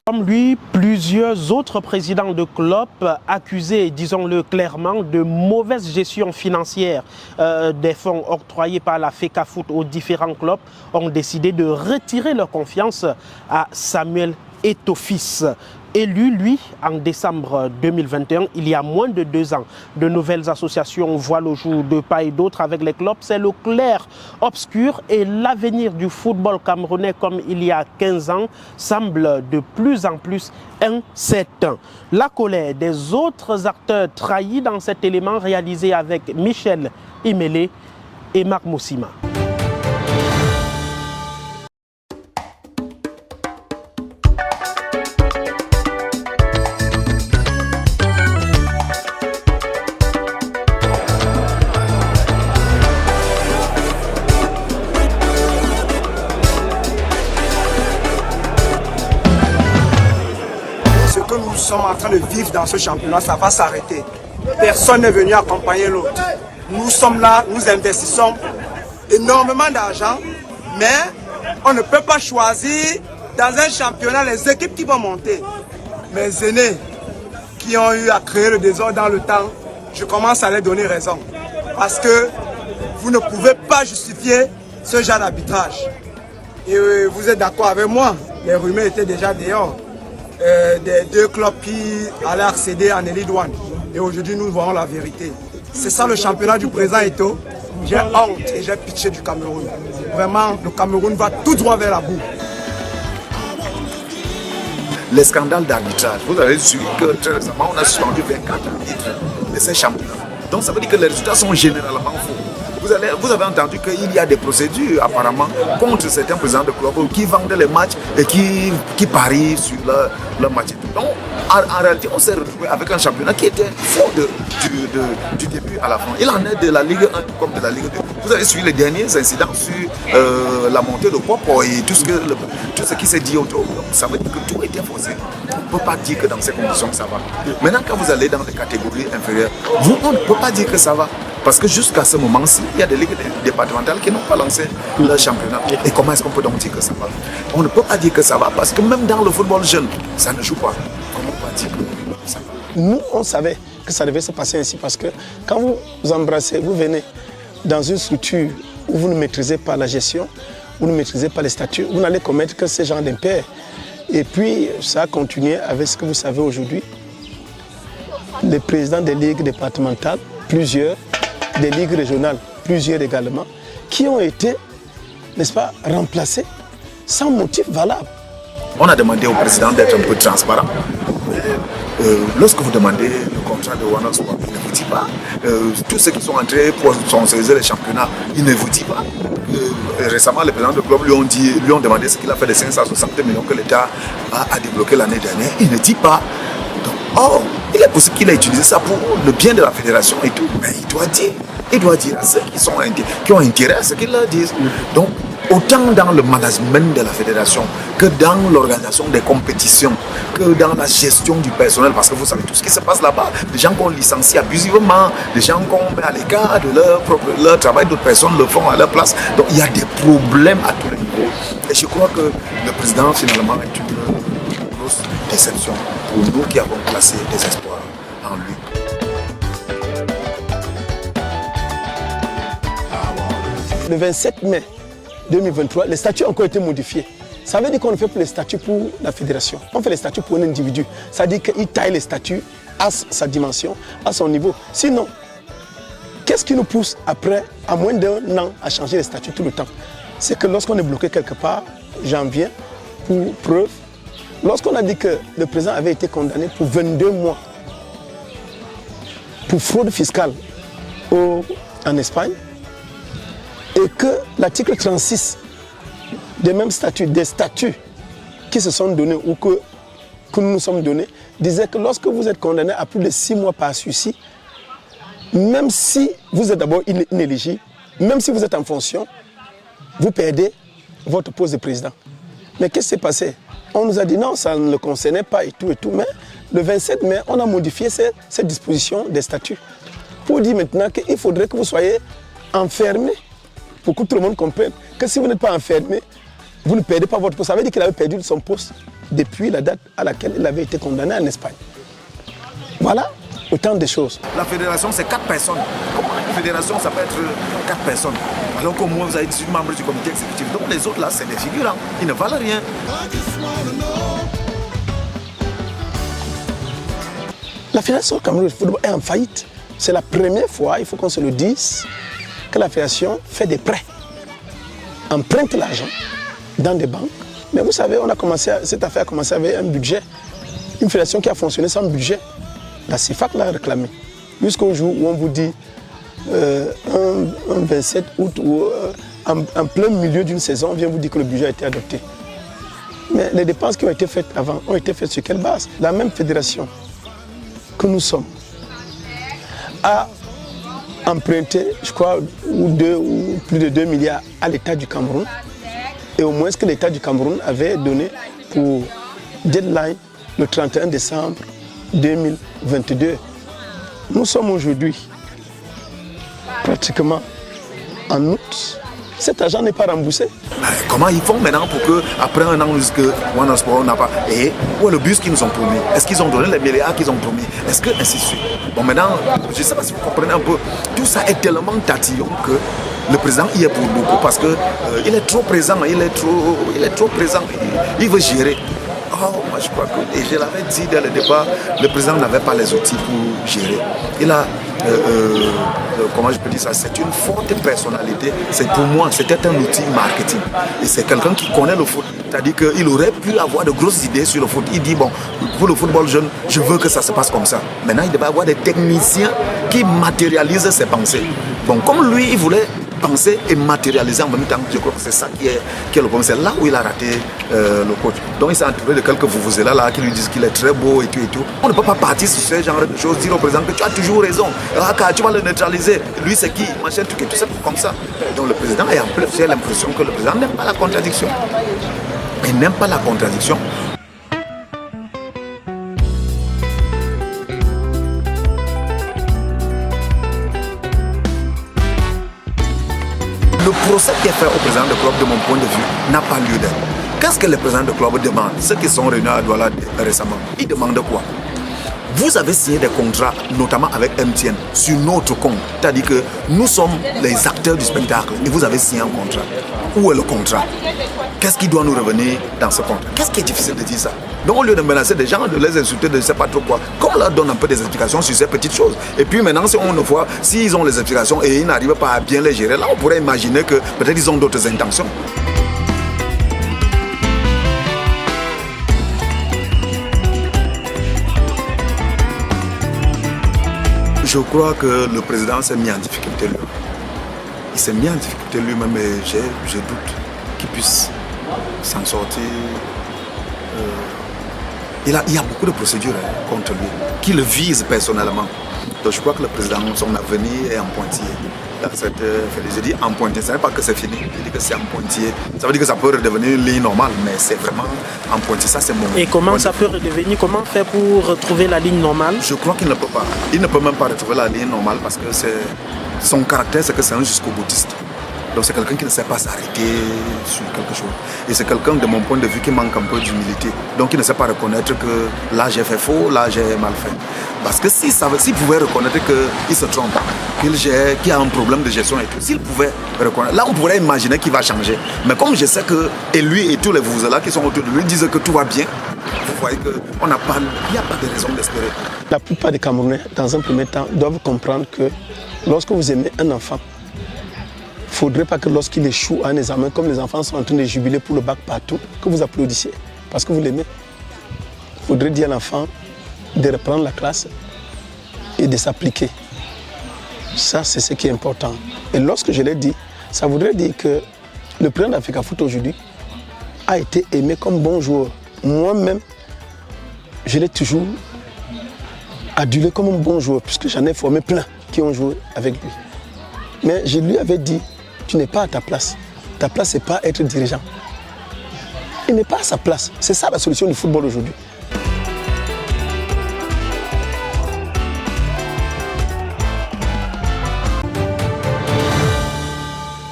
Comme lui, plusieurs autres présidents de clubs accusés, disons-le clairement, de mauvaise gestion financière des fonds octroyés par la FECAFOOT aux différents clubs ont décidé de retirer leur confiance à Samuel Eto'o-Fils. Élu, lui, en décembre 2021, il y a moins de 2 ans, de nouvelles associations voient le jour de part et d'autre avec les clubs. C'est le clair-obscur et l'avenir du football camerounais, comme il y a 15 ans, semble de plus en plus incertain. La colère des autres acteurs trahis dans cet élément réalisé avec Michel Imele et Marc Moussima. Nous sommes en train de vivre dans ce championnat, ça va s'arrêter. Personne n'est venu accompagner l'autre. Nous sommes là, nous investissons énormément d'argent, mais on ne peut pas choisir dans un championnat les équipes qui vont monter. Mes aînés qui ont eu à créer le désordre dans le temps, je commence à les donner raison. Parce que vous ne pouvez pas justifier ce genre d'arbitrage. Et vous êtes d'accord avec moi, les rumeurs étaient déjà dehors. Des 2 clubs qui allaient accéder en Elite One. Et aujourd'hui, nous voyons la vérité. C'est ça le championnat du président Eto'o. J'ai honte et j'ai pitié du Cameroun. Vraiment, le Cameroun va tout droit vers la boue. Les scandales d'arbitrage, vous avez su que très récemment, on a suspendu 24 arbitres de ces championnats. Donc ça veut dire que les résultats sont généralement faux. Vous avez entendu qu'il y a des procédures apparemment contre certains présidents de clubs qui vendent les matchs et qui parient sur leur match. Donc en réalité, on s'est retrouvé avec un championnat qui était faux du début à la fin. Il en est de la Ligue 1 comme de la Ligue 2. Vous avez suivi les derniers incidents sur la montée de Popo et tout ce qui s'est dit autour. Donc, ça veut dire que tout était faussé. On ne peut pas dire que dans ces conditions ça va. Maintenant, quand vous allez dans les catégories inférieures, on ne peut pas dire que ça va. Parce que jusqu'à ce moment-ci, il y a des ligues départementales qui n'ont pas lancé leur championnat. Et comment est-ce qu'on peut donc dire que ça va? On ne peut pas dire que ça va parce que même dans le football jeune, ça ne joue pas. Comment on peut dire que ça va? Nous, on savait que ça devait se passer ainsi parce que quand vous embrassez, vous venez dans une structure où vous ne maîtrisez pas la gestion, vous ne maîtrisez pas les statuts, vous n'allez commettre que ce genre d'impair. Et puis, ça a continué avec ce que vous savez aujourd'hui. Les présidents des ligues départementales, plusieurs, des ligues régionales, plusieurs également, qui ont été, n'est-ce pas, remplacés sans motif valable. On a demandé au président d'être un peu transparent. Lorsque vous demandez le contrat de Warner Sport, il ne vous dit pas. Tous ceux qui sont entrés pour sponsoriser les championnats, il ne vous dit pas. Récemment, les présidents de club lui ont demandé ce qu'il a fait des 560 millions que l'État a débloqué l'année dernière. Il ne dit pas. Or, il est possible qu'il ait utilisé ça pour le bien de la fédération et tout, mais il doit dire à ceux qui ont intérêt à ce qu'ils leur disent. Donc, autant dans le management de la fédération que dans l'organisation des compétitions, que dans la gestion du personnel, parce que vous savez tout ce qui se passe là-bas, des gens qu'on licencie abusivement, des gens qu'on met à l'écart de leur travail, d'autres personnes le font à leur place. Donc, il y a des problèmes à tous les niveaux. Et je crois que le président, finalement, est une grosse déception pour nous qui avons placé des espoirs en lui. Le 27 mai 2023, les statuts ont encore été modifiés. Ça veut dire qu'on ne fait plus les statuts pour la fédération. On fait les statuts pour un individu. Ça veut dire qu'il taille les statuts à sa dimension, à son niveau. Sinon, qu'est-ce qui nous pousse après, à moins d'1 an, à changer les statuts tout le temps? C'est que lorsqu'on est bloqué quelque part, j'en viens pour preuve. Lorsqu'on a dit que le président avait été condamné pour 22 mois pour fraude fiscale en Espagne, et que l'article 36 des mêmes statuts, des statuts qui se sont donnés ou que nous nous sommes donnés, disait que lorsque vous êtes condamné à plus de 6 mois par sursis, même si vous êtes d'abord inéligible, même si vous êtes en fonction, vous perdez votre poste de président. Mais qu'est-ce qui s'est passé? On nous a dit non, ça ne le concernait pas et tout, mais le 27 mai, on a modifié cette disposition des statuts pour dire maintenant qu'il faudrait que vous soyez enfermé pour que tout le monde comprenne que si vous n'êtes pas enfermé, vous ne perdez pas votre poste. Ça veut dire qu'il avait perdu son poste depuis la date à laquelle il avait été condamné en Espagne. Voilà autant de choses. La fédération, c'est 4 personnes. Comment une fédération, ça peut être 4 personnes? Alors qu'au moins, vous avez 18 membres du comité exécutif. Donc les autres, là, c'est des figurants. Ils ne valent rien. La Fédération camerounaise de football est en faillite. C'est la première fois, il faut qu'on se le dise, que la Fédération fait des prêts, emprunte l'argent dans des banques. Mais vous savez, cette affaire a commencé avec un budget. Une fédération qui a fonctionné sans budget. La CIFAC l'a réclamé. Jusqu'au jour où on vous dit un 27 août ou en plein milieu d'une saison, on vient vous dire que le budget a été adopté. Mais les dépenses qui ont été faites avant ont été faites sur quelle base? La même fédération que nous sommes a emprunté, je crois, ou plus de 2 milliards à l'État du Cameroun. Et au moins ce que l'État du Cameroun avait donné pour deadline le 31 décembre 2022. Nous sommes aujourd'hui pratiquement en août. Cet argent n'est pas remboursé. Comment ils font maintenant pour que, après un an, que One Sport n'a pas. Et où est le bus qu'ils nous ont promis? Est-ce qu'ils ont donné les milliards qu'ils ont promis? Est-ce que ainsi de suite? Bon, maintenant, je ne sais pas si vous comprenez un peu. Tout ça est tellement tatillon que le président y est pour beaucoup parce que il est trop présent, il est trop présent. Il veut gérer. Oh, moi je crois que, et je l'avais dit dès le départ, le président n'avait pas les outils pour gérer. Il a, comment je peux dire ça, c'est une forte personnalité. C'est pour moi, c'était un outil marketing. Et c'est quelqu'un qui connaît le foot. C'est-à-dire qu'il aurait pu avoir de grosses idées sur le foot. Il dit, bon, pour le football jeune, je veux que ça se passe comme ça. Maintenant, il devait avoir des techniciens qui matérialisent ses pensées. Bon, comme lui, il voulait penser et matérialiser en même temps, je crois que c'est ça qui est le problème. C'est là où il a raté le coach. Donc il s'est entouré de quelques vuvuzelas là qui lui disent qu'il est très beau et tout et tout. On ne peut pas partir sur ce genre de choses, dire au président que tu as toujours raison, tu vas le neutraliser, lui c'est qui, machin, tout et tout ça comme ça. Donc le président est en plus, j'ai l'impression que le président n'aime pas la contradiction. Il n'aime pas la contradiction. Le procès qui est fait au président de club, de mon point de vue, n'a pas lieu d'être. Qu'est-ce que les présidents de club demandent? Ceux qui sont réunis à Douala récemment, ils demandent quoi? Vous avez signé des contrats, notamment avec MTN, sur notre compte. C'est-à-dire que nous sommes les acteurs du spectacle et vous avez signé un contrat. Où est le contrat? Qu'est-ce qui doit nous revenir dans ce contrat? Qu'est-ce qui est difficile de dire ça? Donc au lieu de menacer des gens, de les insulter, de ne sais pas trop quoi, qu'on leur donne un peu des explications sur ces petites choses. Et puis maintenant, si on le voit, s'ils ont les explications et ils n'arrivent pas à bien les gérer, là on pourrait imaginer que peut-être ils ont d'autres intentions. Je crois que le président s'est mis en difficulté lui. Il s'est mis en difficulté lui-même et je doute qu'il puisse s'en sortir. Il y a beaucoup de procédures contre lui, qui le visent personnellement. Donc je crois que le président, son avenir est en pointillé. Dans cette, je dis en pointillé, ce n'est pas que c'est fini, je dis que c'est en pointillé. Ça veut dire que ça peut redevenir une ligne normale, mais c'est vraiment en pointillé. Ça, c'est mon. Et comment ça peut redevenir? Comment faire pour retrouver la ligne normale? Je crois qu'il ne peut pas. Il ne peut même pas retrouver la ligne normale parce que son caractère, c'est que c'est un jusqu'au boutiste. Donc c'est quelqu'un qui ne sait pas s'arrêter sur quelque chose. Et c'est quelqu'un, de mon point de vue, qui manque un peu d'humilité. Donc il ne sait pas reconnaître que là j'ai fait faux, là j'ai mal fait. Parce que s'il pouvait reconnaître qu'il se trompe, qu'il a un problème de gestion et tout, s'il pouvait reconnaître, là on pourrait imaginer qu'il va changer. Mais comme je sais que et lui et tous les vous-là qui sont autour de lui disent que tout va bien, vous voyez qu'il n'y a pas de raison d'espérer. La plupart des Camerounais, dans un premier temps, doivent comprendre que lorsque vous aimez un enfant, il ne faudrait pas que lorsqu'il échoue à un examen, comme les enfants sont en train de jubiler pour le bac partout, que vous applaudissiez parce que vous l'aimez. Il faudrait dire à l'enfant de reprendre la classe et de s'appliquer. Ça, c'est ce qui est important. Et lorsque je l'ai dit, ça voudrait dire que le président d'Africa Foot aujourd'hui a été aimé comme bon joueur. Moi-même, je l'ai toujours adulé comme un bon joueur, puisque j'en ai formé plein qui ont joué avec lui. Mais je lui avais dit, tu n'es pas à ta place. Ta place, ce n'est pas être dirigeant. Il n'est pas à sa place. C'est ça la solution du football aujourd'hui.